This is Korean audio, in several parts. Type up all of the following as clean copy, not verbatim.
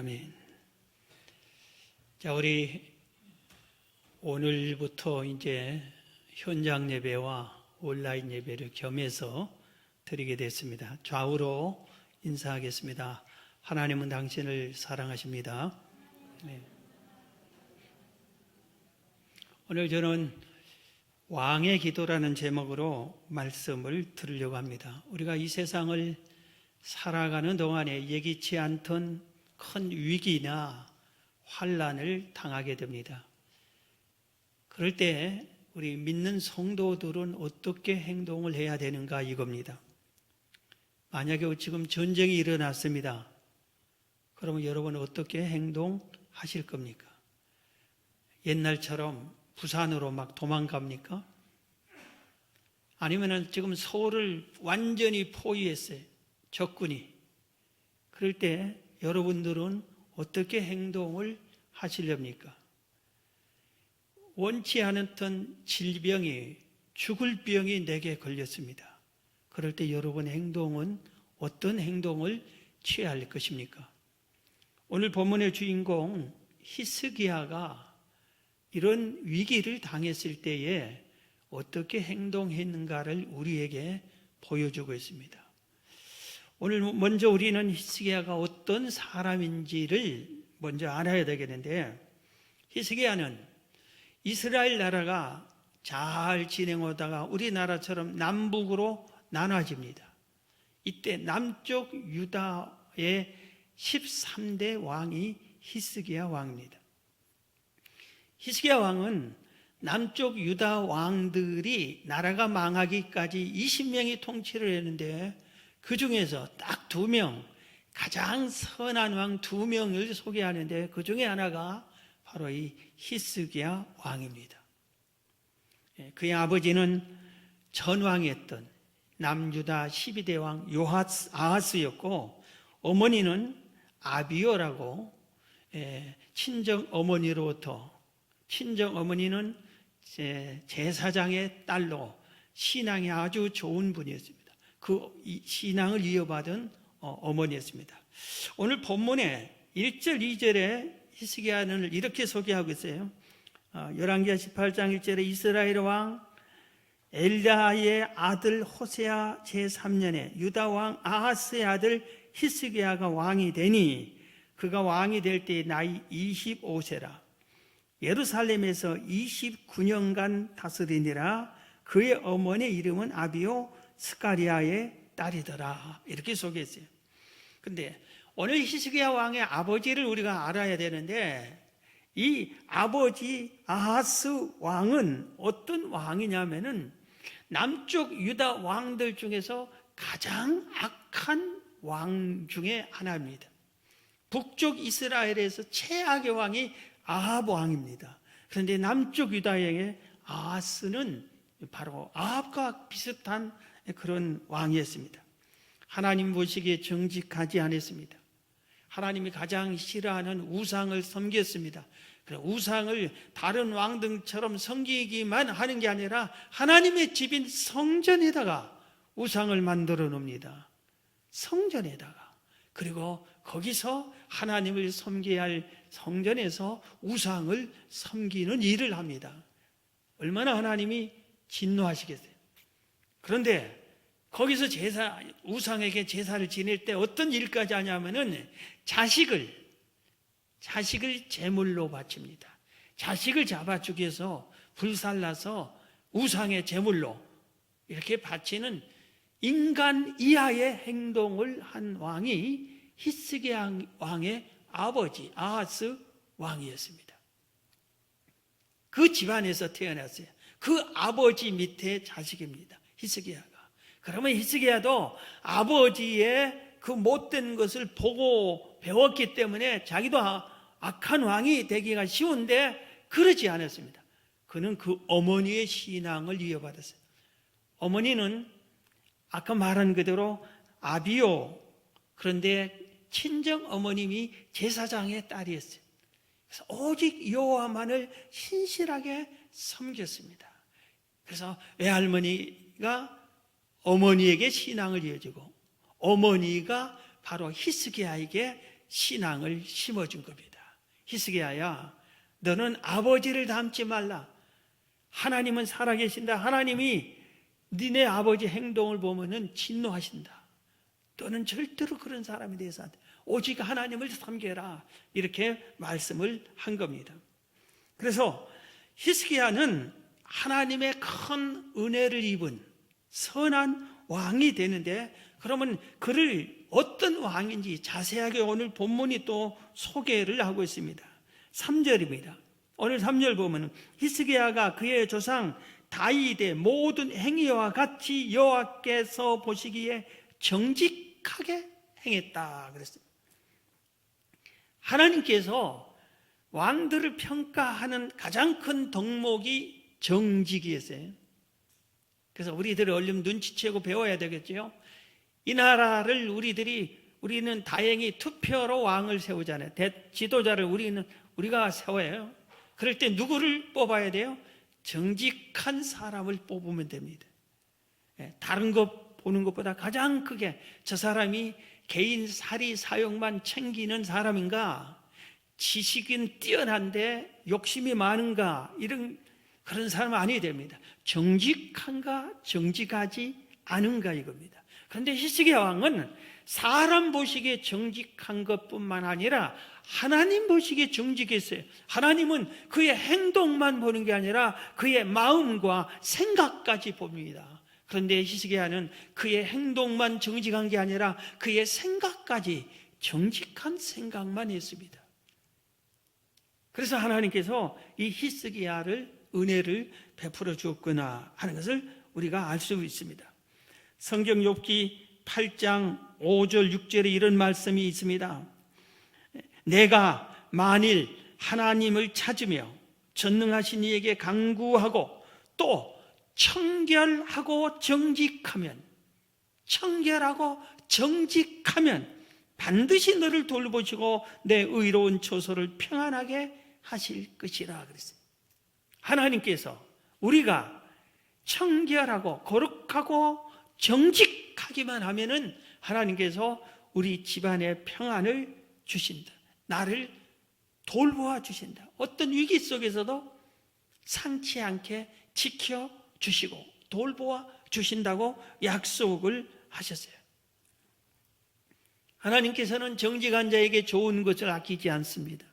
아멘. 자, 우리 오늘부터 이제 현장 예배와 온라인 예배를 겸해서 드리게 됐습니다. 좌우로 인사하겠습니다. 하나님은 당신을 사랑하십니다. 네. 오늘 저는 왕의 기도라는 제목으로 말씀을 들으려고 합니다. 우리가 이 세상을 살아가는 동안에 예기치 않던 큰 위기나 환난을 당하게 됩니다. 그럴 때 우리 믿는 성도들은 어떻게 행동을 해야 되는가 이겁니다. 만약에 지금 전쟁이 일어났습니다. 그러면 여러분 어떻게 행동하실 겁니까? 옛날처럼 부산으로 막 도망갑니까? 아니면은 지금 서울을 완전히 포위했어요. 적군이. 그럴 때 여러분들은 어떻게 행동을 하시렵니까? 원치 않았던 질병이, 죽을 병이 내게 걸렸습니다. 그럴 때 여러분의 행동은 어떤 행동을 취할 것입니까? 오늘 본문의 주인공 히스기야가 이런 위기를 당했을 때에 어떻게 행동했는가를 우리에게 보여주고 있습니다. 오늘 먼저 우리는 히스기야가 어떤 사람인지를 먼저 알아야 되겠는데, 히스기야는 이스라엘 나라가 잘 진행하다가 우리나라처럼 남북으로 나눠집니다. 이때 남쪽 유다의 13대 왕이 히스기야 왕입니다. 히스기야 왕은 남쪽 유다 왕들이 나라가 망하기까지 20명이 통치를 했는데, 그 중에서 딱 2명, 가장 선한 왕 2명을 소개하는데 그 중에 하나가 바로 이 히스기야 왕입니다. 그의 아버지는 전왕이었던 남유다 12대 왕 아하스였고, 어머니는 아비요라고 친정 어머니로부터, 친정 어머니는 제사장의 딸로 신앙이 아주 좋은 분이었습니다. 그 신앙을 이어받은 어머니였습니다. 오늘 본문에 1절 2절에 히스기야는 이렇게 소개하고 있어요. 열왕기하 18장 1절에 이스라엘 왕 엘야의 아들 호세아 제3년에 유다 왕 아하스의 아들 히스기야가 왕이 되니 그가 왕이 될 때 나이 25세라. 예루살렘에서 29년간 다스리니라. 그의 어머니의 이름은 아비요 스가리아의 딸이더라. 이렇게 소개했어요. 근데 오늘 히스기야 왕의 아버지를 우리가 알아야 되는데, 이 아버지 아하스 왕은 어떤 왕이냐면은 남쪽 유다 왕들 중에서 가장 악한 왕 중에 하나입니다. 북쪽 이스라엘에서 최악의 왕이 아합 왕입니다. 그런데 남쪽 유다의 아하스는 바로 아합과 비슷한 그런 왕이었습니다. 하나님 보시기에 정직하지 않았습니다. 하나님이 가장 싫어하는 우상을 섬겼습니다. 우상을 다른 왕들처럼 섬기기만 하는 게 아니라 하나님의 집인 성전에다가 우상을 만들어 놓습니다. 성전에다가. 그리고 거기서 하나님을 섬겨야 할 성전에서 우상을 섬기는 일을 합니다. 얼마나 하나님이 진노하시겠어요. 그런데 거기서 우상에게 제사를 지낼 때 어떤 일까지 하냐면은 자식을 제물로 바칩니다. 자식을 잡아 죽여서 불살라서 우상의 제물로 이렇게 바치는 인간 이하의 행동을 한 왕이 히스기야 왕의 아버지 아하스 왕이었습니다. 그 집안에서 태어났어요. 그 아버지 밑에 자식입니다. 히스기야가. 그러면 히스기야도 아버지의 그 못된 것을 보고 배웠기 때문에 자기도 악한 왕이 되기가 쉬운데 그러지 않았습니다. 그는 그 어머니의 신앙을 이어받았어요. 어머니는 아까 말한 그대로 아비요, 그런데 친정 어머님이 제사장의 딸이었어요. 그래서 오직 여호와만을 신실하게 섬겼습니다. 그래서 외할머니가 어머니에게 신앙을 이어주고 어머니가 바로 히스기야에게 신앙을 심어준 겁니다. 히스기야야, 너는 아버지를 닮지 말라. 하나님은 살아계신다. 하나님이 니네 아버지 행동을 보면은 진노하신다. 너는 절대로 그런 사람이 되어서 안 돼. 오직 하나님을 섬겨라. 이렇게 말씀을 한 겁니다. 그래서 히스기야는 하나님의 큰 은혜를 입은 선한 왕이 되는데, 그러면 그를 어떤 왕인지 자세하게 오늘 본문이 또 소개를 하고 있습니다. 3절입니다. 오늘 3절 보면 히스기야가 그의 조상 다윗의 모든 행위와 같이 여호와께서 보시기에 정직하게 행했다 그랬습니다. 하나님께서 왕들을 평가하는 가장 큰 덕목이 정직이었어요. 그래서 우리들이 얼른 눈치채고 배워야 되겠죠. 이 나라를 우리는 다행히 투표로 왕을 세우잖아요. 지도자를 우리가 세워요. 그럴 때 누구를 뽑아야 돼요? 정직한 사람을 뽑으면 됩니다. 다른 것 보는 것보다 가장 크게 저 사람이 개인 사리 사욕만 챙기는 사람인가, 지식은 뛰어난데 욕심이 많은가, 그런 사람은 아니어야 됩니다. 정직한가 정직하지 않은가 이겁니다. 그런데 히스기야 왕은 사람 보시기에 정직한 것뿐만 아니라 하나님 보시기에 정직했어요. 하나님은 그의 행동만 보는 게 아니라 그의 마음과 생각까지 봅니다. 그런데 히스기야는 그의 행동만 정직한 게 아니라 그의 생각까지 정직한 생각만 했습니다. 그래서 하나님께서 이 히스기야를 은혜를 베풀어 주었구나 하는 것을 우리가 알 수 있습니다. 성경 욥기 8장 5절 6절에 이런 말씀이 있습니다. 내가 만일 하나님을 찾으며 전능하신 이에게 간구하고 또 청결하고 정직하면 반드시 너를 돌보시고 내 의로운 처소를 평안하게 하실 것이라 그랬어요. 하나님께서 우리가 청결하고 거룩하고 정직하기만 하면은 하나님께서 우리 집안에 평안을 주신다. 나를 돌보아 주신다. 어떤 위기 속에서도 상치 않게 지켜주시고 돌보아 주신다고 약속을 하셨어요. 하나님께서는 정직한 자에게 좋은 것을 아끼지 않습니다.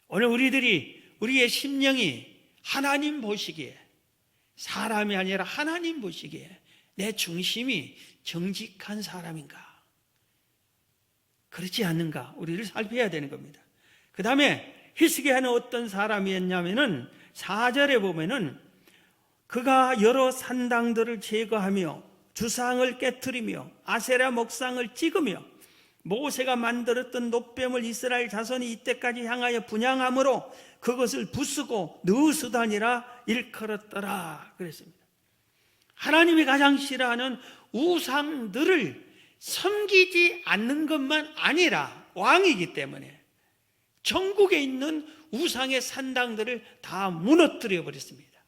오늘 우리의 심령이 하나님 보시기에, 사람이 아니라 하나님 보시기에 내 중심이 정직한 사람인가, 그렇지 않는가 우리를 살펴야 되는 겁니다. 그 다음에 히스기야는 어떤 사람이었냐면은 4절에 보면은 그가 여러 산당들을 제거하며 주상을 깨트리며 아세라 목상을 찍으며 모세가 만들었던 놋뱀을 이스라엘 자손이 이때까지 향하여 분향함으로 그것을 부수고 느수다니라 일컬었더라 그랬습니다. 하나님이 가장 싫어하는 우상들을 섬기지 않는 것만 아니라 왕이기 때문에 전국에 있는 우상의 산당들을 다 무너뜨려 버렸습니다.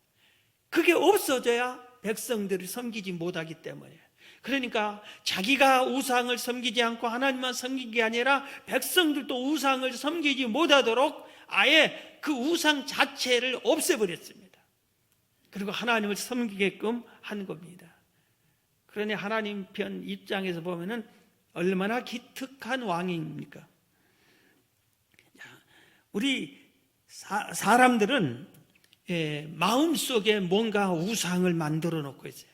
그게 없어져야 백성들을 섬기지 못하기 때문에. 그러니까 자기가 우상을 섬기지 않고 하나님만 섬긴 게 아니라 백성들도 우상을 섬기지 못하도록 아예 그 우상 자체를 없애버렸습니다. 그리고 하나님을 섬기게끔 한 겁니다. 그러니 하나님 편 입장에서 보면은 얼마나 기특한 왕입니까? 우리 사람들은 마음속에 뭔가 우상을 만들어 놓고 있어요.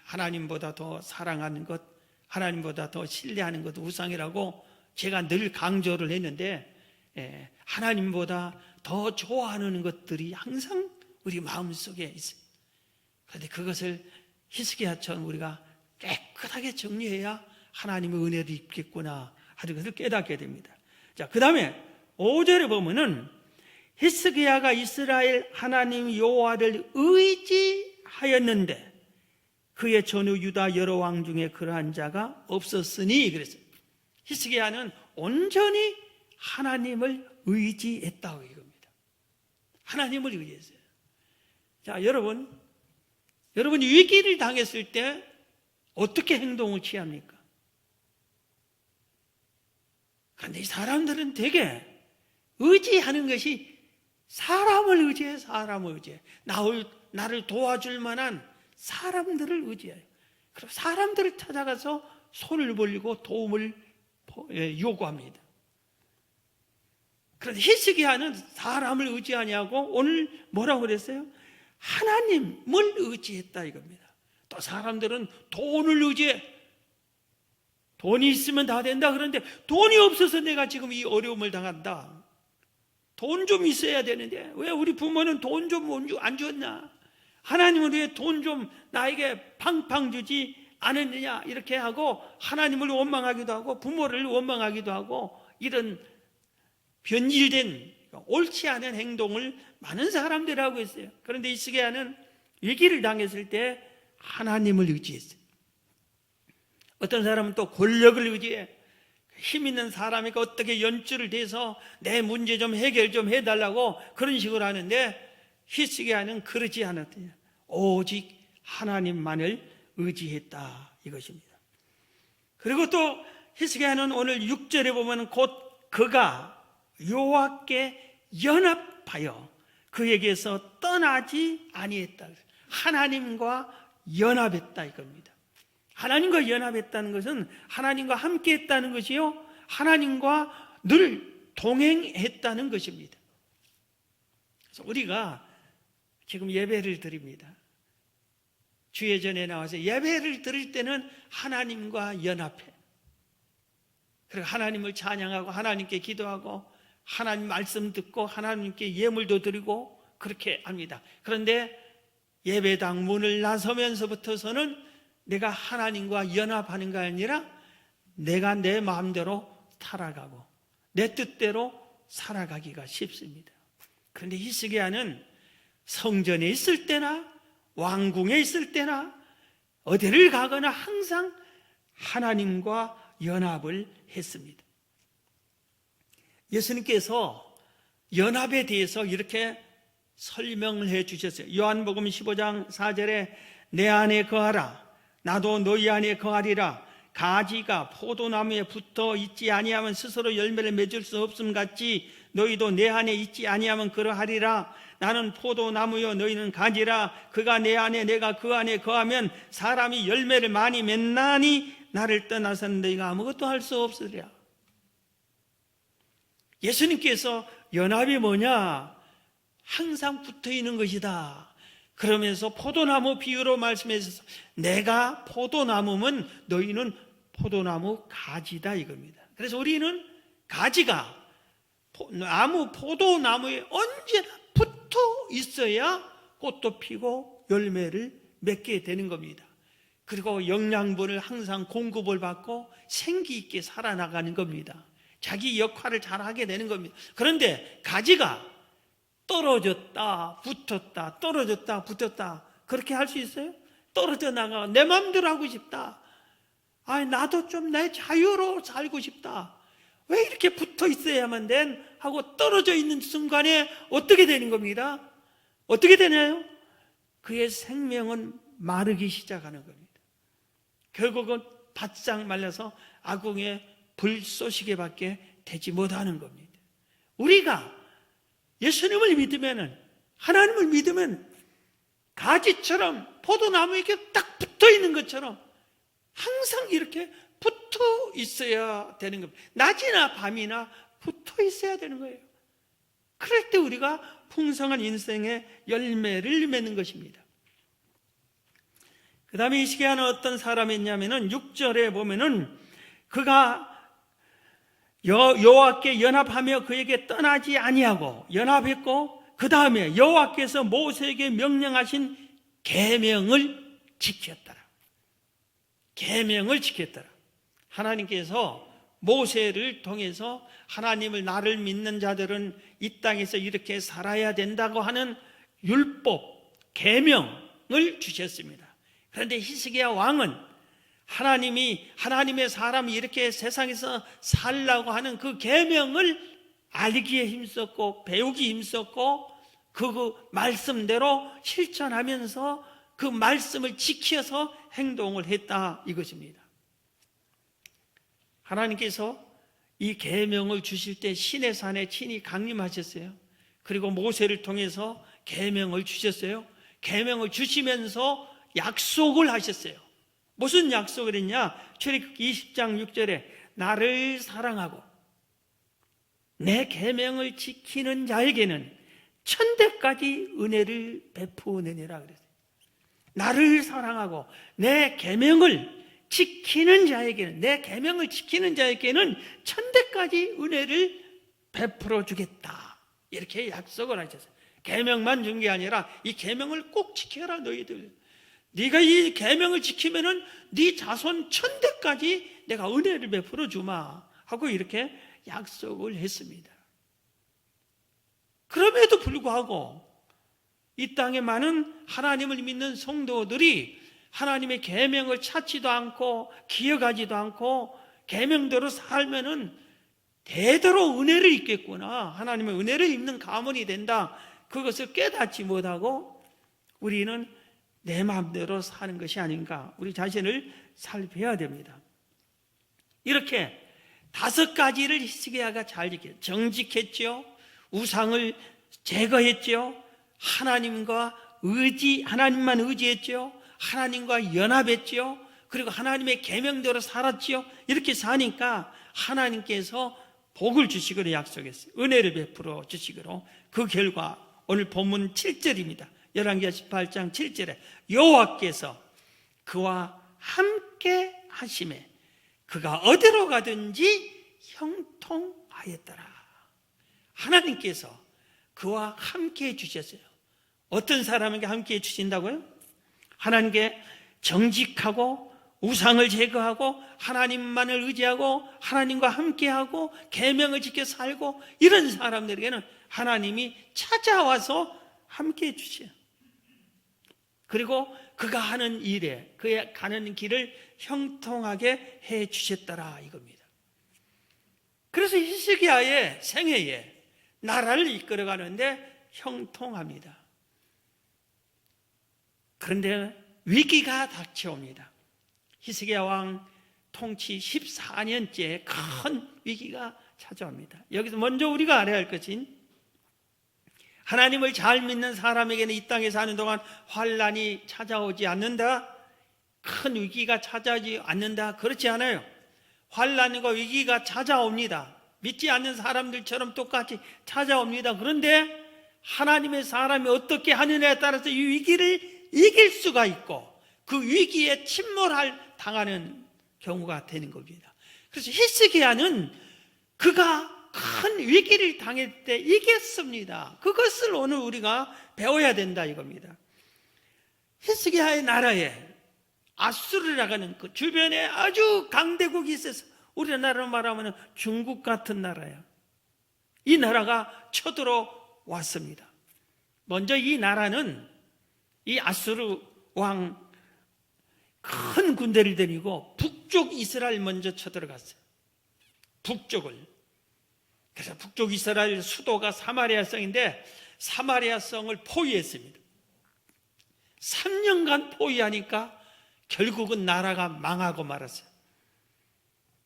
하나님보다 더 사랑하는 것, 하나님보다 더 신뢰하는 것 우상이라고 제가 늘 강조를 했는데, 하나님보다 더 좋아하는 것들이 항상 우리 마음속에 있어요. 그런데 그것을 히스기야처럼 우리가 깨끗하게 정리해야 하나님의 은혜를 입겠구나 하는 것을 깨닫게 됩니다. 자, 그 다음에 5절에 보면은 히스기야가 이스라엘 하나님 여호와를 의지하였는데 그의 전후 유다 여러 왕 중에 그러한 자가 없었으니 그랬어요. 히스기야는 온전히 하나님을 의지했다고 이겁니다. 하나님을 의지했어요. 자, 여러분이 위기를 당했을 때 어떻게 행동을 취합니까? 그런데 이 사람들은 되게 의지하는 것이 사람을 의지해, 사람을 의지해. 나를 도와줄 만한 사람들을 의지해요. 그리고 사람들을 찾아가서 손을 벌리고 도움을 요구합니다. 그런데 히스기야는 사람을 의지하냐고 오늘 뭐라고 그랬어요? 하나님을 의지했다 이겁니다. 또 사람들은 돈을 의지해. 돈이 있으면 다 된다. 그런데 돈이 없어서 내가 지금 이 어려움을 당한다. 돈 좀 있어야 되는데 왜 우리 부모는 돈 좀 안 줬나? 하나님은 왜 돈 좀 나에게 팡팡 주지 않았느냐? 이렇게 하고 하나님을 원망하기도 하고 부모를 원망하기도 하고 이런 변질된 옳지 않은 행동을 많은 사람들이 하고 있어요. 그런데 히스기야는 위기를 당했을 때 하나님을 의지했어요. 어떤 사람은 또 권력을 의지해. 힘 있는 사람이니까 어떻게 연줄을 대서 내 문제 좀 해결 좀 해달라고 그런 식으로 하는데 히스기야는 그러지 않았대요. 오직 하나님만을 의지했다 이것입니다. 그리고 또 히스기야는 오늘 6절에 보면 곧 그가 여호와께 연합하여 그에게서 떠나지 아니했다. 하나님과 연합했다 이겁니다. 하나님과 연합했다는 것은 하나님과 함께 했다는 것이요, 하나님과 늘 동행했다는 것입니다. 그래서 우리가 지금 예배를 드립니다. 주예전에 나와서 예배를 드릴 때는 하나님과 연합해. 그리고 하나님을 찬양하고 하나님께 기도하고 하나님 말씀 듣고 하나님께 예물도 드리고 그렇게 합니다. 그런데 예배당 문을 나서면서부터서는 내가 하나님과 연합하는 게 아니라 내가 내 마음대로 살아가고 내 뜻대로 살아가기가 쉽습니다. 그런데 히스기야는 성전에 있을 때나 왕궁에 있을 때나 어디를 가거나 항상 하나님과 연합을 했습니다. 예수님께서 연합에 대해서 이렇게 설명을 해 주셨어요. 요한복음 15장 4절에 내 안에 거하라 나도 너희 안에 거하리라. 가지가 포도나무에 붙어 있지 아니하면 스스로 열매를 맺을 수 없음 같이 너희도 내 안에 있지 아니하면 그러하리라. 나는 포도나무요 너희는 가지라. 그가 내 안에 내가 그 안에 거하면 사람이 열매를 많이 맺나니 나를 떠나서는 너희가 아무것도 할 수 없으리라. 예수님께서 연합이 뭐냐? 항상 붙어 있는 것이다. 그러면서 포도나무 비유로 말씀해서 내가 포도나무면 너희는 포도나무 가지다 이겁니다. 그래서 우리는 가지가 포도나무에 언제나 붙어 있어야 꽃도 피고 열매를 맺게 되는 겁니다. 그리고 영양분을 항상 공급을 받고 생기 있게 살아나가는 겁니다. 자기 역할을 잘 하게 되는 겁니다. 그런데 가지가 떨어졌다 붙었다 떨어졌다 붙었다 그렇게 할 수 있어요? 떨어져 나가 내 마음대로 하고 싶다. 나도 좀 내 자유로 살고 싶다. 왜 이렇게 붙어 있어야만 된 하고 떨어져 있는 순간에 어떻게 되는 겁니다? 어떻게 되나요? 그의 생명은 마르기 시작하는 겁니다. 결국은 바싹 말라서 아궁에 불 쏘시게밖에 되지 못하는 겁니다. 우리가 예수님을 믿으면, 하나님을 믿으면 가지처럼 포도나무에 딱 붙어 있는 것처럼 항상 이렇게 붙어 있어야 되는 겁니다. 낮이나 밤이나 붙어 있어야 되는 거예요. 그럴 때 우리가 풍성한 인생의 열매를 맺는 것입니다. 그 다음에 히스기야는 어떤 사람이었냐면은 6절에 보면은 그가 여호와께 연합하며 그에게 떠나지 아니하고 연합했고 그 다음에 여호와께서 모세에게 명령하신 계명을 지켰더라. 계명을 지켰더라. 하나님께서 모세를 통해서 하나님을 나를 믿는 자들은 이 땅에서 이렇게 살아야 된다고 하는 율법, 계명을 주셨습니다. 그런데 히스기야 왕은 하나님의 사람이 이렇게 세상에서 살라고 하는 그 계명을 알기에 힘썼고 배우기 힘썼고 그 말씀대로 실천하면서 그 말씀을 지켜서 행동을 했다 이것입니다. 하나님께서 이 계명을 주실 때 시내 산에 친히 강림하셨어요. 그리고 모세를 통해서 계명을 주셨어요. 계명을 주시면서 약속을 하셨어요. 무슨 약속을 했냐? 출애굽기 20장 6절에 나를 사랑하고 내 계명을 지키는 자에게는 천대까지 은혜를 베푸느니라 그랬어요. 나를 사랑하고 내 계명을 지키는 자에게는, 내 계명을 지키는 자에게는 천대까지 은혜를 베풀어 주겠다, 이렇게 약속을 하셨어요. 계명만 준 게 아니라 이 계명을 꼭 지켜라 너희들. 네가 이 계명을 지키면은 네 자손 천대까지 내가 은혜를 베풀어 주마 하고 이렇게 약속을 했습니다. 그럼에도 불구하고 이 땅에 많은 하나님을 믿는 성도들이 하나님의 계명을 찾지도 않고 기억하지도 않고 계명대로 살면은 대대로 은혜를 입겠구나, 하나님의 은혜를 입는 가문이 된다, 그것을 깨닫지 못하고 우리는 내 마음대로 사는 것이 아닌가, 우리 자신을 살펴야 됩니다. 이렇게 5가지를 히스기야가 잘 지켰죠. 정직했죠, 우상을 제거했죠, 하나님만 의지했죠, 하나님과 연합했죠, 그리고 하나님의 계명대로 살았죠. 이렇게 사니까 하나님께서 복을 주시기로 약속했어요. 은혜를 베풀어 주시기로. 그 결과 오늘 본문 7절입니다. 열왕기하 18장 7절에 여호와께서 그와 함께 하심에 그가 어디로 가든지 형통하였더라. 하나님께서 그와 함께 해주셨어요. 어떤 사람에게 함께 해주신다고요? 하나님께 정직하고 우상을 제거하고 하나님만을 의지하고 하나님과 함께하고 계명을 지켜 살고 이런 사람들에게는 하나님이 찾아와서 함께 해주세요. 그리고 그가 하는 일에, 그의 가는 길을 형통하게 해주셨더라 이겁니다. 그래서 히스기야의 생애에 나라를 이끌어가는데 형통합니다. 그런데 위기가 닥쳐옵니다. 히스기야 왕 통치 14년째 큰 위기가 찾아옵니다. 여기서 먼저 우리가 알아야 할 것은 하나님을 잘 믿는 사람에게는 이 땅에 사는 동안 환난이 찾아오지 않는다, 큰 위기가 찾아오지 않는다, 그렇지 않아요. 환난과 위기가 찾아옵니다. 믿지 않는 사람들처럼 똑같이 찾아옵니다. 그런데 하나님의 사람이 어떻게 하느냐에 따라서 이 위기를 이길 수가 있고 그 위기에 당하는 경우가 되는 겁니다. 그래서 히스기야는 그가 큰 위기를 당할 때 이겼습니다. 그것을 오늘 우리가 배워야 된다 이겁니다. 히스기야의 나라에 아수르라고 하는 그 주변에 아주 강대국이 있어서 우리나라로 말하면 중국 같은 나라예요. 이 나라가 쳐들어왔습니다. 먼저 이 나라는 이 아수르 왕 큰 군대를 데리고 북쪽 이스라엘 먼저 쳐들어갔어요. 북쪽을. 그래서 북쪽 이스라엘 수도가 사마리아 성인데 사마리아 성을 포위했습니다. 3년간 포위하니까 결국은 나라가 망하고 말았어요.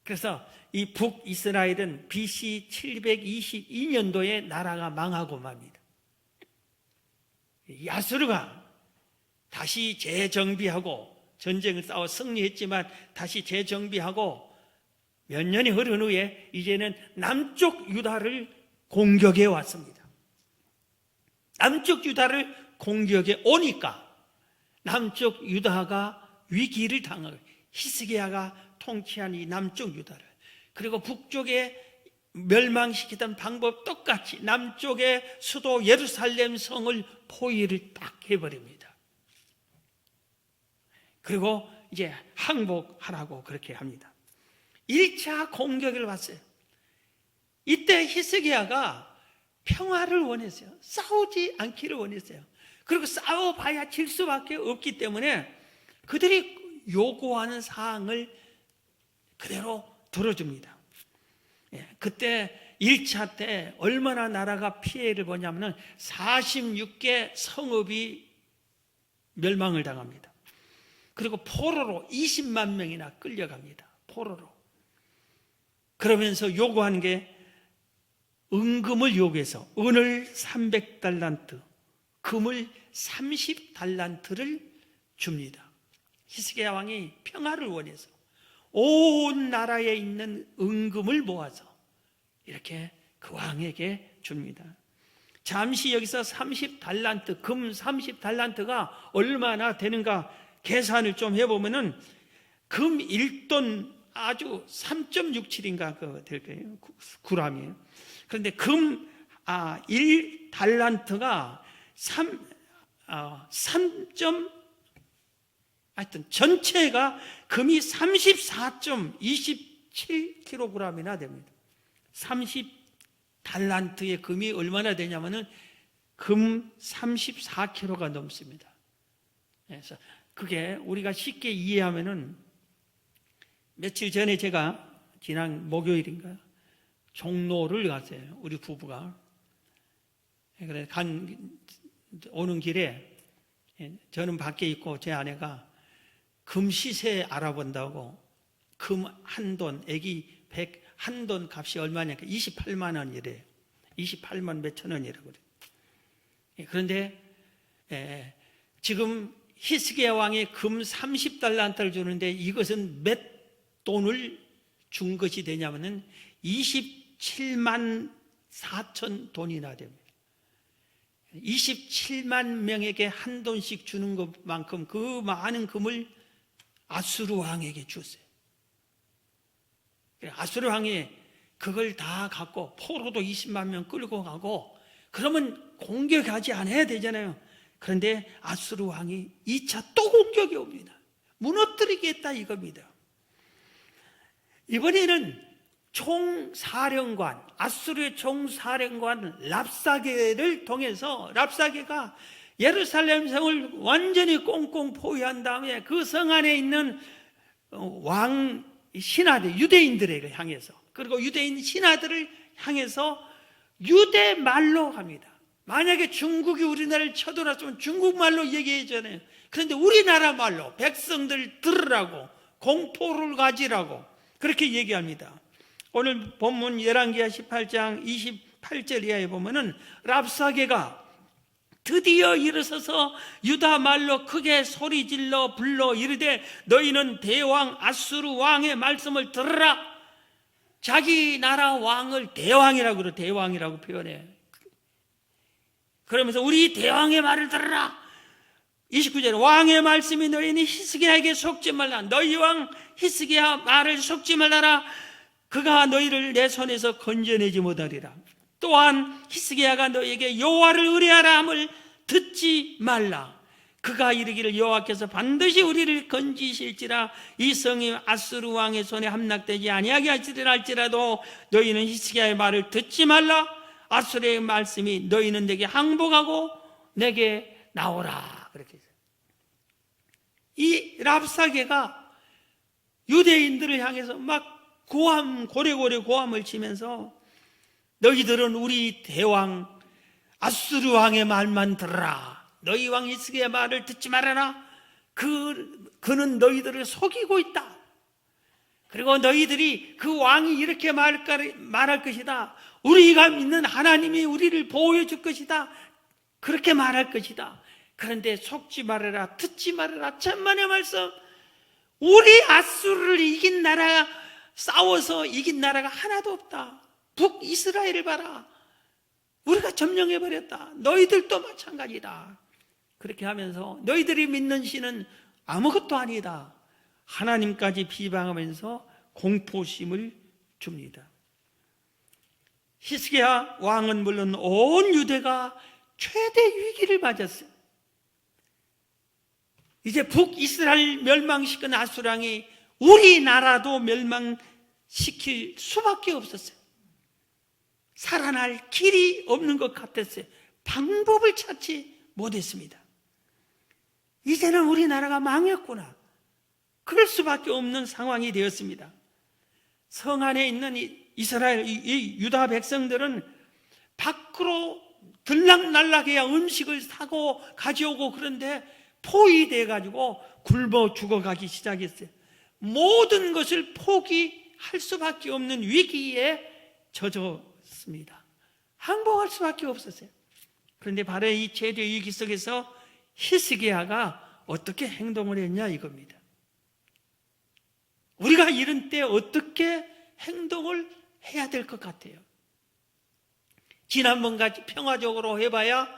그래서 이 북이스라엘은 BC 722년도에 나라가 망하고 맙니다. 야스루가 다시 재정비하고 전쟁을 싸워 승리했지만 다시 재정비하고 몇 년이 흐른 후에 이제는 남쪽 유다를 공격해 왔습니다. 남쪽 유다를 공격해 오니까 남쪽 유다가 위기를 당하고 히스기야가 통치한 이 남쪽 유다를, 그리고 북쪽에 멸망시키던 방법 똑같이 남쪽의 수도 예루살렘 성을 포위를 딱 해버립니다. 그리고 이제 항복하라고 그렇게 합니다. 1차 공격을 받았어요. 이때 히스기야가 평화를 원했어요. 싸우지 않기를 원했어요. 그리고 싸워봐야 질 수밖에 없기 때문에 그들이 요구하는 사항을 그대로 들어줍니다. 그때 1차 때 얼마나 나라가 피해를 보냐면 46개 성읍이 멸망을 당합니다. 그리고 포로로 20만 명이나 끌려갑니다. 포로로. 그러면서 요구한 게 은금을 요구해서 은을 300달란트, 금을 30달란트를 줍니다. 히스기야 왕이 평화를 원해서 온 나라에 있는 은금을 모아서 이렇게 그 왕에게 줍니다. 잠시 여기서 30달란트, 금 30달란트가 얼마나 되는가 계산을 좀 해보면은 금 1돈 아주 3.67인가 될 거예요. 구람이에요. 그런데 금 1달란트가 3 하여튼 전체가 금이 34.27kg이나 됩니다. 30달란트의 금이 얼마나 되냐면은 금 34kg가 넘습니다. 그래서 그게 우리가 쉽게 이해하면은 며칠 전에 제가 지난 목요일인가 종로를 갔어요. 우리 부부가. 그래 오는 길에 저는 밖에 있고 제 아내가 금 시세 알아본다고 금 한 돈, 애기 100 한 돈 값이 얼마냐니까 28만 원이래요. 28만 몇천 원이라고 그래요. 그런데 지금 히스기야 왕이 금 30달란트를 주는데 이것은 몇 돈을 준 것이 되냐면은 27만 4천 돈이나 됩니다. 27만 명에게 한 돈씩 주는 것만큼 그 많은 금을 아수르 왕에게 줬어요. 아수르 왕이 그걸 다 갖고 포로도 20만 명 끌고 가고 그러면 공격하지 않아야 되잖아요. 그런데 아수르 왕이 2차 또 공격이 옵니다. 무너뜨리겠다 이겁니다. 이번에는 총사령관, 아수르의 총사령관 랍사게를 통해서 랍사게가 예루살렘 성을 완전히 꽁꽁 포위한 다음에 그 성 안에 있는 왕 신하들, 유대인들을 향해서, 그리고 유대인 신하들을 향해서 유대말로 합니다. 만약에 중국이 우리나라를 쳐들어왔으면 중국말로 얘기해잖아요. 그런데 우리나라 말로 백성들 들으라고, 공포를 가지라고 그렇게 얘기합니다. 오늘 본문 열왕기하 18장 28절 이하에 보면은 랍사게가 드디어 일어서서 유다 말로 크게 소리질러 불러 이르되 너희는 대왕 아수르 왕의 말씀을 들으라. 자기 나라 왕을 대왕이라고 그래, 대왕이라고 표현해. 그러면서 우리 대왕의 말을 들으라. 29절 왕의 말씀이 너희는 히스기야에게 속지 말라. 너희 왕 히스기야 말을 속지 말라라. 그가 너희를 내 손에서 건져내지 못하리라. 또한 히스기야가 너희에게 여호와를 의뢰하라 함을 듣지 말라. 그가 이르기를 여호와께서 반드시 우리를 건지실지라 이 성이 아수르 왕의 손에 함락되지 아니하게 하시리라 할지라도 너희는 히스기야의 말을 듣지 말라. 아수르의 말씀이 너희는 내게 항복하고 내게 나오라. 그렇게 했어요. 이 랍사게가 유대인들을 향해서 막 고래고래 고함을 치면서 너희들은 우리 대왕 아수르 왕의 말만 들으라. 너희 왕 히스기야의 말을 듣지 말아라. 그는 너희들을 속이고 있다. 그리고 너희들이 그 왕이 이렇게 말할 것이다. 우리가 믿는 하나님이 우리를 보호해 줄 것이다. 그렇게 말할 것이다. 그런데 속지 말아라, 듣지 말아라. 천만의 말씀. 우리 아수르를 이긴 나라, 싸워서 이긴 나라가 하나도 없다. 북이스라엘을 봐라. 우리가 점령해버렸다. 너희들도 마찬가지다. 그렇게 하면서 너희들이 믿는 신은 아무것도 아니다. 하나님까지 비방하면서 공포심을 줍니다. 히스기야 왕은 물론 온 유대가 최대 위기를 맞았어요. 이제 북이스라엘 멸망시킨 아수르 왕이 우리나라도 멸망시킬 수밖에 없었어요. 살아날 길이 없는 것 같았어요. 방법을 찾지 못했습니다. 이제는 우리나라가 망했구나. 그럴 수밖에 없는 상황이 되었습니다. 성 안에 있는 이스라엘, 이 유다 백성들은 밖으로 들락날락해야 음식을 사고 가져오고 그런데 포위돼 가지고 굶어 죽어가기 시작했어요. 모든 것을 포기하고 항복할 수밖에 없는 위기에 젖었습니다. 항복할 수밖에 없었어요. 그런데 바로 이 최대 위기 속에서 히스기야가 어떻게 행동을 했냐 이겁니다. 우리가 이런 때 어떻게 행동을 해야 될 것 같아요? 지난번같이 평화적으로 해봐야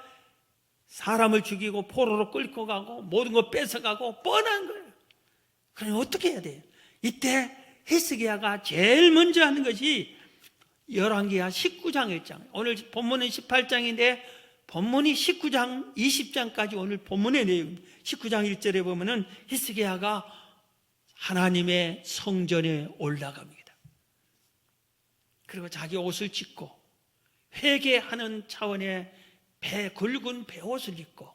사람을 죽이고 포로로 끌고 가고 모든 거 뺏어가고 뻔한 거예요. 그럼 어떻게 해야 돼요? 이때 히스기야가 제일 먼저 하는 것이 열왕기하 19장 1장. 오늘 본문은 18장인데 본문이 19장 20장까지 오늘 본문의 내용. 19장 1절에 보면은 히스기야가 하나님의 성전에 올라갑니다. 그리고 자기 옷을 찢고 회개하는 차원의 굵은 베옷을 입고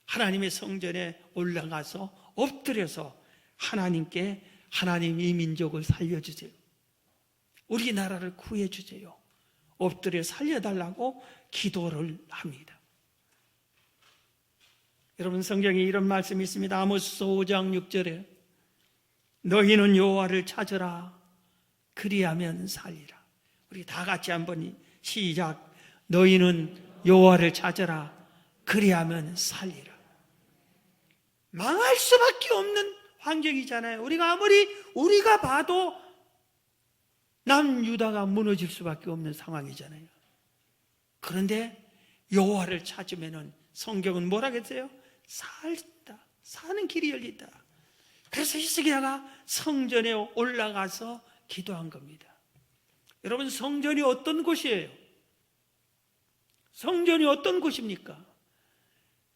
하나님의 성전에 올라가서 엎드려서 하나님께 하나님 이 민족을 살려주세요. 우리나라를 구해주세요. 엎드려 살려달라고 기도를 합니다. 여러분 성경에 이런 말씀이 있습니다. 아모스 5장 6절에 너희는 여호와를 찾으라 그리하면 살리라. 우리 다 같이 한번 시작. 너희는 여호와를 찾으라 그리하면 살리라. 망할 수밖에 없는 환경이잖아요. 우리가 봐도 남유다가 무너질 수밖에 없는 상황이잖아요. 그런데 여호와를 찾으면은 성경은 뭐라 그랬어요? 살다. 사는 길이 열린다. 그래서 히스기야가 성전에 올라가서 기도한 겁니다. 여러분 성전이 어떤 곳이에요? 성전이 어떤 곳입니까?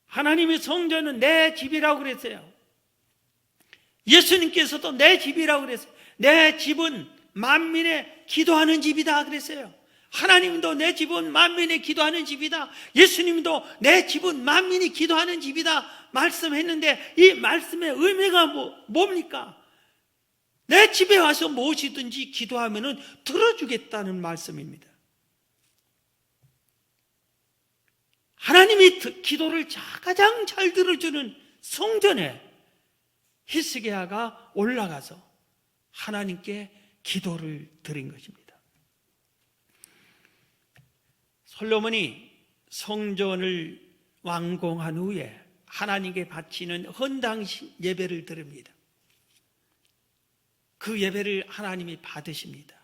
하나님의 성전은 내 집이라고 그랬어요. 예수님께서도 내 집이라고 그랬어요. 내 집은 만민의 기도하는 집이다 그랬어요. 하나님도 내 집은 만민의 기도하는 집이다. 예수님도 내 집은 만민이 기도하는 집이다 말씀했는데 이 말씀의 의미가 뭡니까? 내 집에 와서 무엇이든지 기도하면 들어주겠다는 말씀입니다. 하나님이 기도를 가장 잘 들어주는 성전에 히스기야가 올라가서 하나님께 기도를 드린 것입니다. 솔로몬이 성전을 완공한 후에 하나님께 바치는 헌당 예배를 드립니다. 그 예배를 하나님이 받으십니다.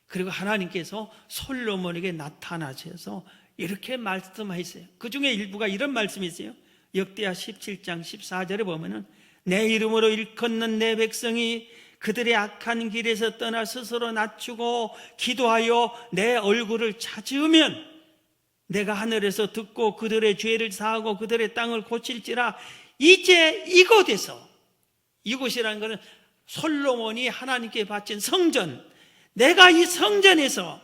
그리고 하나님께서 솔로몬에게 나타나셔서 이렇게 말씀하셨어요. 그 중에 일부가 이런 말씀이 있어요. 역대하 17장 14절에 보면은 내 이름으로 일컫는 내 백성이 그들의 악한 길에서 떠나 스스로 낮추고 기도하여 내 얼굴을 찾으면 내가 하늘에서 듣고 그들의 죄를 사하고 그들의 땅을 고칠지라. 이제 이곳에서, 이곳이라는 것은 솔로몬이 하나님께 바친 성전, 내가 이 성전에서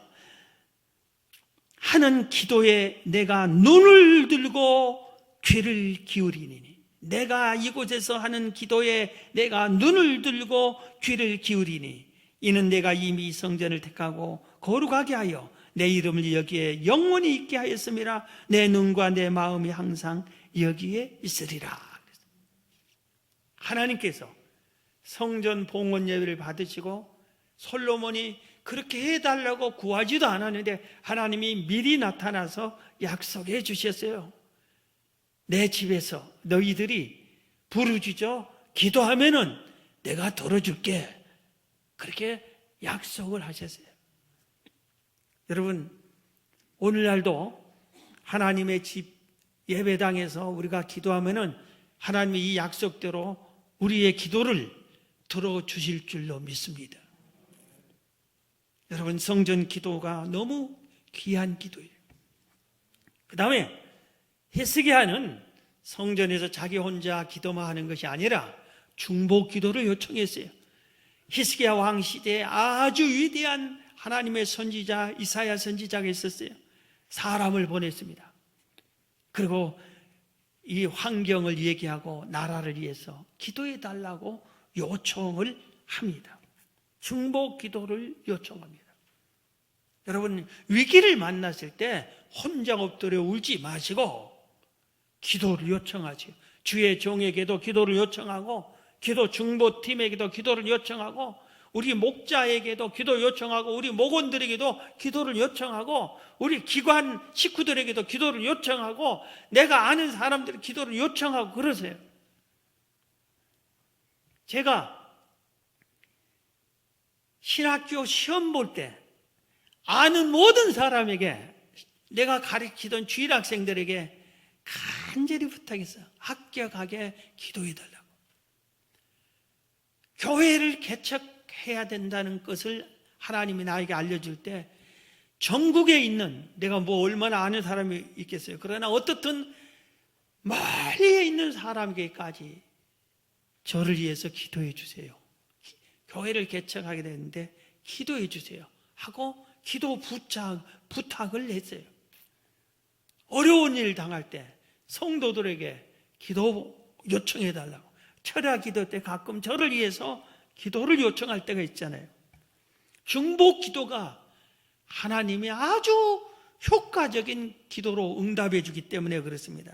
하는 기도에 내가 눈을 들고 귀를 기울이니, 내가 이곳에서 하는 기도에 내가 눈을 들고 귀를 기울이니 이는 내가 이미 이 성전을 택하고 거룩하게 하여 내 이름을 여기에 영원히 있게 하였음이라. 내 눈과 내 마음이 항상 여기에 있으리라. 하나님께서 성전 봉헌 예배를 받으시고 솔로몬이 그렇게 해달라고 구하지도 않았는데 하나님이 미리 나타나서 약속해 주셨어요. 내 집에서 너희들이 부르짖어 기도하면은 내가 들어줄게. 그렇게 약속을 하셨어요. 여러분, 오늘날도 하나님의 집 예배당에서 우리가 기도하면은 하나님이 이 약속대로 우리의 기도를 들어주실 줄로 믿습니다. 여러분, 성전 기도가 너무 귀한 기도예요. 그 다음에 히스기야는 성전에서 자기 혼자 기도만 하는 것이 아니라 중보 기도를 요청했어요. 히스기야 왕 시대에 아주 위대한 하나님의 선지자 이사야 선지자가 있었어요. 사람을 보냈습니다. 그리고 이 환경을 얘기하고 나라를 위해서 기도해 달라고 요청을 합니다. 중보 기도를 요청합니다. 여러분, 위기를 만났을 때 혼자 엎드려 울지 마시고 기도를 요청하세요. 주의 종에게도 기도를 요청하고 기도 중보팀에게도 기도를 요청하고 우리 목자에게도 기도 요청하고 우리 목원들에게도 기도를 요청하고 우리 기관 식구들에게도 기도를 요청하고 내가 아는 사람들이 기도를 요청하고 그러세요. 제가 신학교 시험 볼 때 아는 모든 사람에게 내가 가르치던 주일학생들에게 간절히 부탁했어요. 합격하게 기도해달라고. 교회를 개척해야 된다는 것을 하나님이 나에게 알려줄 때 전국에 있는 내가 뭐 얼마나 아는 사람이 있겠어요. 그러나 어떻든 멀리에 있는 사람에게까지 저를 위해서 기도해 주세요. 교회를 개척하게 되는데 기도해 주세요 하고 기도 부탁을 했어요. 어려운 일 당할 때 성도들에게 기도 요청해 달라고. 철야 기도 때 가끔 저를 위해서 기도를 요청할 때가 있잖아요. 중보 기도가 하나님이 아주 효과적인 기도로 응답해 주기 때문에 그렇습니다.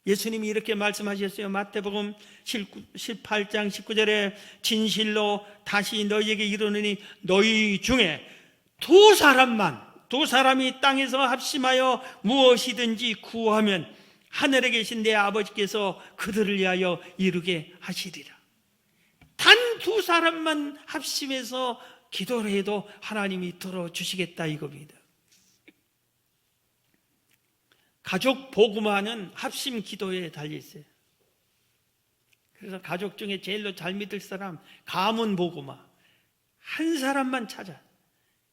예수님이 이렇게 말씀하셨어요. 마태복음 18장 19절에 진실로 다시 너희에게 이르노니 너희 중에 두 사람이 땅에서 합심하여 무엇이든지 구하면 하늘에 계신 내 아버지께서 그들을 위하여 이루게 하시리라. 단 두 사람만 합심해서 기도를 해도 하나님이 들어주시겠다 이겁니다. 가족 복음화는 합심 기도에 달려있어요. 그래서 가족 중에 제일로 잘 믿을 사람 가문 복음화 한 사람만 찾아.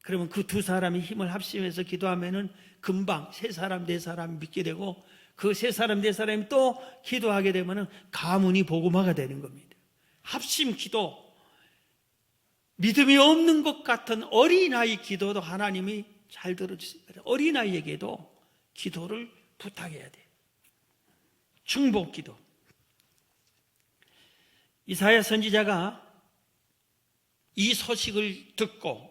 그러면 그 두 사람이 힘을 합심해서 기도하면은 금방 세 사람 네 사람 믿게 되고 그 세 사람 네 사람이 또 기도하게 되면은 가문이 복음화가 되는 겁니다. 합심 기도, 믿음이 없는 것 같은 어린아이 기도도 하나님이 잘 들어주십니다. 어린아이에게도 기도를 부탁해야 돼요. 중보 기도. 이사야 선지자가 이 소식을 듣고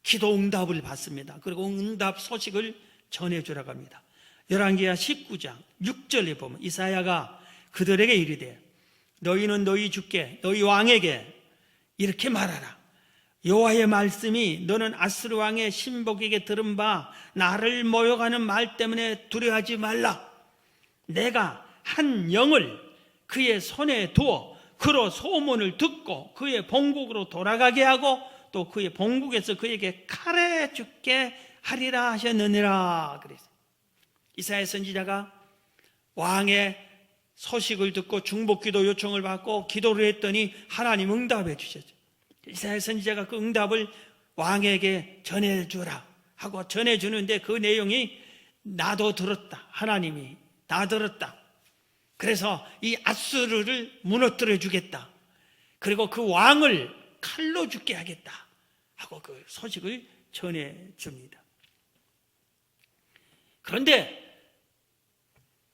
기도 응답을 받습니다. 그리고 응답 소식을 전해주라고 합니다. 열왕기하 19장 6절에 보면 이사야가 그들에게 이르되 너희는 너희 주께 너희 왕에게 이렇게 말하라. 여호와의 말씀이 너는 아스루 왕의 신복에게 들은 바 나를 모욕하는 말 때문에 두려워하지 말라. 내가 한 영을 그의 손에 두어 그로 소문을 듣고 그의 본국으로 돌아가게 하고 또 그의 본국에서 그에게 칼에 죽게 하리라 하셨느니라 그랬어요. 이사야 선지자가 왕의 소식을 듣고 중보기도 요청을 받고 기도를 했더니 하나님 응답해 주셨죠. 이사야 선지자가 그 응답을 왕에게 전해주라 하고 전해주는데 그 내용이 나도 들었다. 하나님이 다 들었다. 그래서 이 아수르를 무너뜨려 주겠다. 그리고 그 왕을 칼로 죽게 하겠다 하고 그 소식을 전해줍니다. 그런데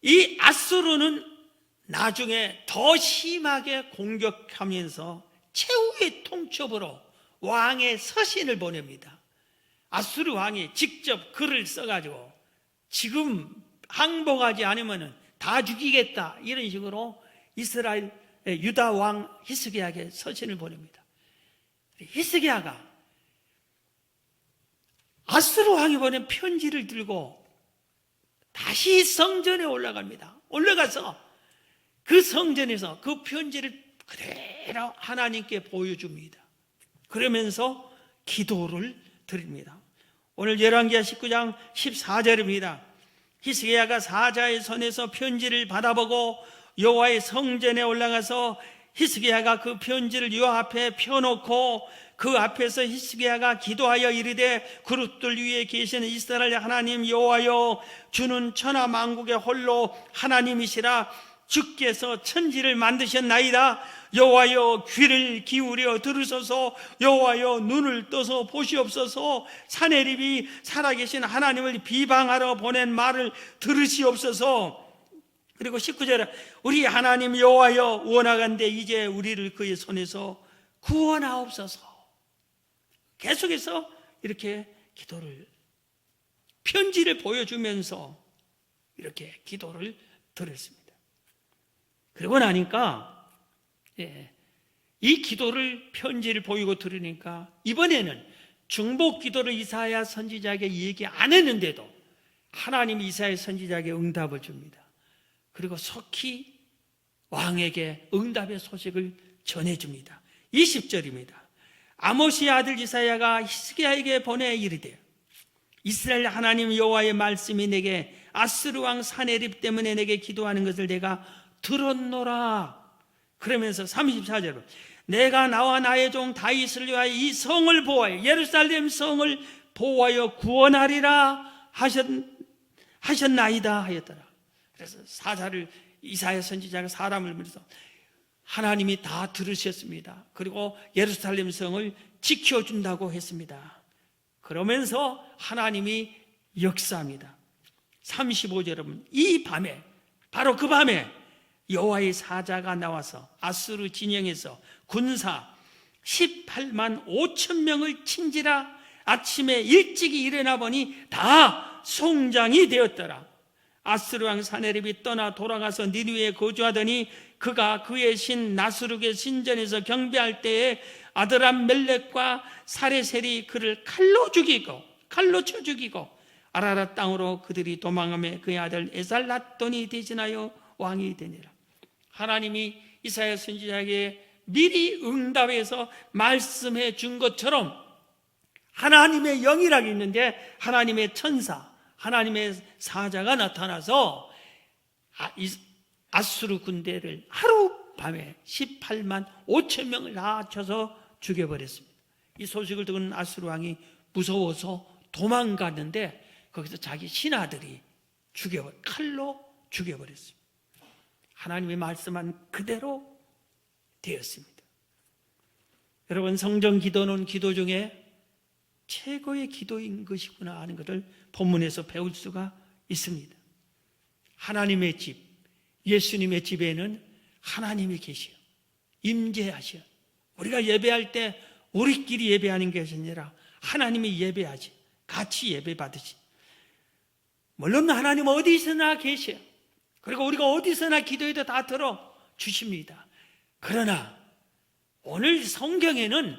이 아수르는 나중에 더 심하게 공격하면서 최후의 통첩으로 왕의 서신을 보냅니다. 아수르 왕이 직접 글을 써가지고 지금 항복하지 않으면 다 죽이겠다 이런 식으로 이스라엘 유다 왕 히스기야에게 서신을 보냅니다. 히스기야가 아수르 왕이 보낸 편지를 들고 다시 성전에 올라갑니다. 올라가서 그 성전에서 그 편지를 그대로 하나님께 보여줍니다. 그러면서 기도를 드립니다. 오늘 열왕기하 19장 14절입니다. 히스기야가 사자의 손에서 편지를 받아보고 여호와의 성전에 올라가서 히스기야가 그 편지를 요 앞에 펴놓고 그 앞에서 히스기야가 기도하여 이르되 그릇들 위에 계시는 이스라엘 하나님 여호와여 주는 천하 만국의 홀로 하나님이시라. 주께서 천지를 만드셨나이다. 여호와여 귀를 기울여 들으소서. 여호와여 눈을 떠서 보시옵소서. 사내립이 살아계신 하나님을 비방하러 보낸 말을 들으시옵소서. 그리고 19절에 우리 하나님 여호와여 원하건대 이제 우리를 그의 손에서 구원하옵소서. 계속해서 이렇게 기도를 편지를 보여주면서 이렇게 기도를 드렸습니다. 그러고 나니까 이 기도를 편지를 보이고 들으니까 이번에는 중복 기도를 이사야 선지자에게 얘기 안 했는데도 하나님이 이사야 선지자에게 응답을 줍니다. 그리고 속히 왕에게 응답의 소식을 전해줍니다. 20절입니다. 아모스의 아들 이사야가 히스기야에게 보내 이르되 이스라엘 하나님 여호와의 말씀이 내게 아스루 왕 사네립 때문에 내게 기도하는 것을 내가 들었노라. 그러면서 34절 내가 나와 나의 종 다윗을 위하여 이 성을 보호하여 예루살렘 성을 보호하여 구원하리라 하셨나이다 하였더라. 그래서 사자를 이사야 선지자가 사람을 불러서 하나님이 다 들으셨습니다. 그리고 예루살렘 성을 지켜준다고 했습니다. 그러면서 하나님이 역사합니다. 35절 여러분, 이 밤에 바로 그 밤에 여호와의 사자가 나와서 아수르 진영에서 군사 18만 5천 명을 친지라 아침에 일찍이 일어나 보니 다 송장이 되었더라. 아수르 왕 사네립이 떠나 돌아가서 니느웨에 거주하더니 그가 그의 신 나스룩의 신전에서 경배할 때에 아드람 멜렉과 사레셀이 그를 칼로 쳐 죽이고 아라랏 땅으로 그들이 도망하며 그의 아들 에살랏돈이 대신하여 왕이 되니라. 하나님이 이사야 선지자에게 미리 응답해서 말씀해 준 것처럼 하나님의 영이라고 있는데 하나님의 천사, 하나님의 사자가 나타나서 아수르 군대를 하룻밤에 18만 5천 명을 다 쳐서 죽여버렸습니다. 이 소식을 듣은 아수르 왕이 무서워서 도망갔는데 거기서 자기 신하들이 칼로 죽여버렸습니다. 하나님이 말씀한 그대로 되었습니다. 여러분, 성전 기도는 기도 중에 최고의 기도인 것이구나 하는 것을 본문에서 배울 수가 있습니다. 하나님의 집, 예수님의 집에는 하나님이 계시오. 임재하시오. 우리가 예배할 때 우리끼리 예배하는 것이 아니라 하나님이 예배하지, 같이 예배 받으시. 물론 하나님 어디서나 계시오. 그리고 우리가 어디서나 기도해도 다 들어주십니다. 그러나 오늘 성경에는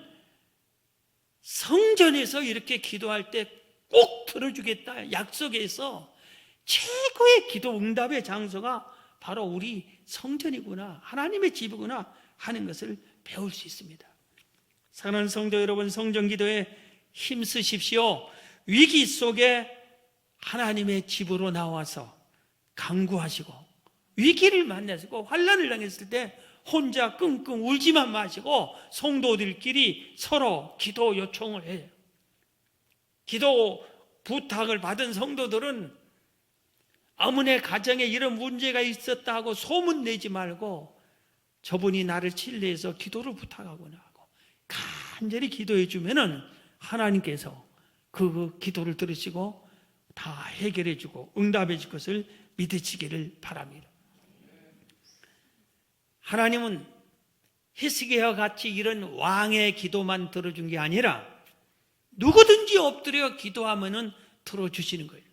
성전에서 이렇게 기도할 때 꼭 들어주겠다 약속해서 최고의 기도 응답의 장소가 바로 우리 성전이구나, 하나님의 집이구나 하는 것을 배울 수 있습니다. 사랑하는 성도 여러분, 성전 기도에 힘쓰십시오. 위기 속에 하나님의 집으로 나와서 강구하시고 위기를 만나시고 환난을 당했을 때 혼자 끙끙 울지만 마시고 성도들끼리 서로 기도 요청을 해요. 기도 부탁을 받은 성도들은 아무네 가정에 이런 문제가 있었다 하고 소문 내지 말고 저분이 나를 신뢰해서 기도를 부탁하거나 하고 간절히 기도해 주면은 하나님께서 그 기도를 들으시고 다 해결해 주고 응답해 줄 것을 믿으시기를 바랍니다. 하나님은 히스기야와 같이 이런 왕의 기도만 들어준 게 아니라 누구든지 엎드려 기도하면은 들어주시는 거예요.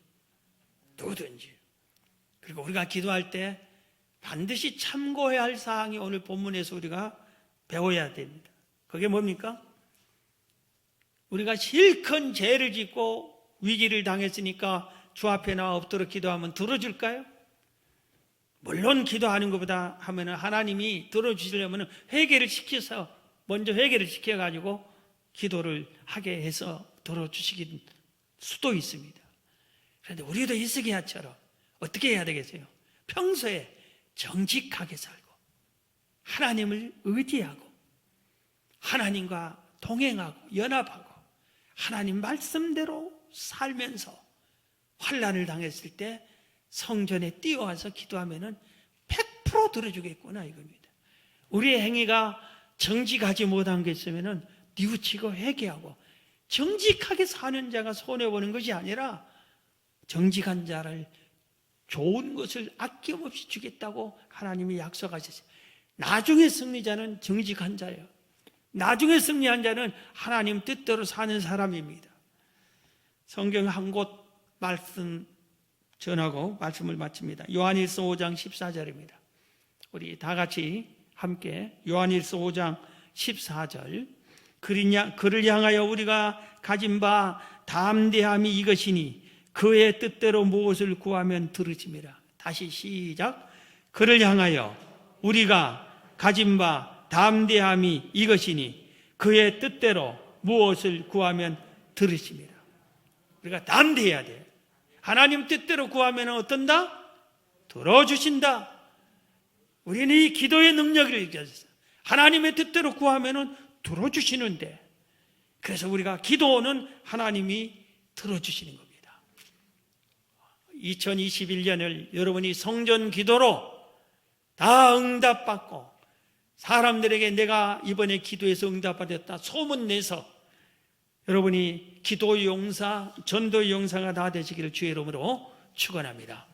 누구든지. 그리고 우리가 기도할 때 반드시 참고해야 할 사항이 오늘 본문에서 우리가 배워야 됩니다. 그게 뭡니까? 우리가 실컷 죄를 짓고 위기를 당했으니까 주 앞에 나와 엎드려 기도하면 들어줄까요? 물론 기도하는 것보다 하면은 하나님이 들어주시려면 회개를 시켜서 먼저 회개를 시켜가지고 기도를 하게 해서 들어주시길 수도 있습니다. 그런데 우리도 히스기야처럼 어떻게 해야 되겠어요? 평소에 정직하게 살고 하나님을 의지하고 하나님과 동행하고 연합하고 하나님 말씀대로 살면서 환난을 당했을 때 성전에 뛰어와서 기도하면은 100% 들어주겠구나 이겁니다. 우리의 행위가 정직하지 못한 게 있으면은 뉘우치고 회개하고 정직하게 사는 자가 손해보는 것이 아니라 정직한 자를 좋은 것을 아낌없이 주겠다고 하나님이 약속하셨어요. 나중에 승리자는 정직한 자예요. 나중에 승리한 자는 하나님 뜻대로 사는 사람입니다. 성경 한 곳 말씀 전하고 말씀을 마칩니다. 요한일서 5장 14절입니다. 우리 다 같이 함께 요한일서 5장 14절 그를 향하여 우리가 가진 바 담대함이 이것이니 그의 뜻대로 무엇을 구하면 들으심이라. 다시 시작. 그를 향하여 우리가 가진 바 담대함이 이것이니 그의 뜻대로 무엇을 구하면 들으심이라. 우리가 담대해야 돼. 하나님 뜻대로 구하면 어떤다? 들어주신다. 우리는 이 기도의 능력을 얘기했어요. 하나님의 뜻대로 구하면 들어주시는데, 그래서 우리가 기도는 하나님이 들어주시는 겁니다. 2021년을 여러분이 성전 기도로 다 응답받고 사람들에게 내가 이번에 기도해서 응답받았다 소문내서 여러분이 기도 용사, 전도 용사가 다 되시기를 주의 이름으로 축원합니다.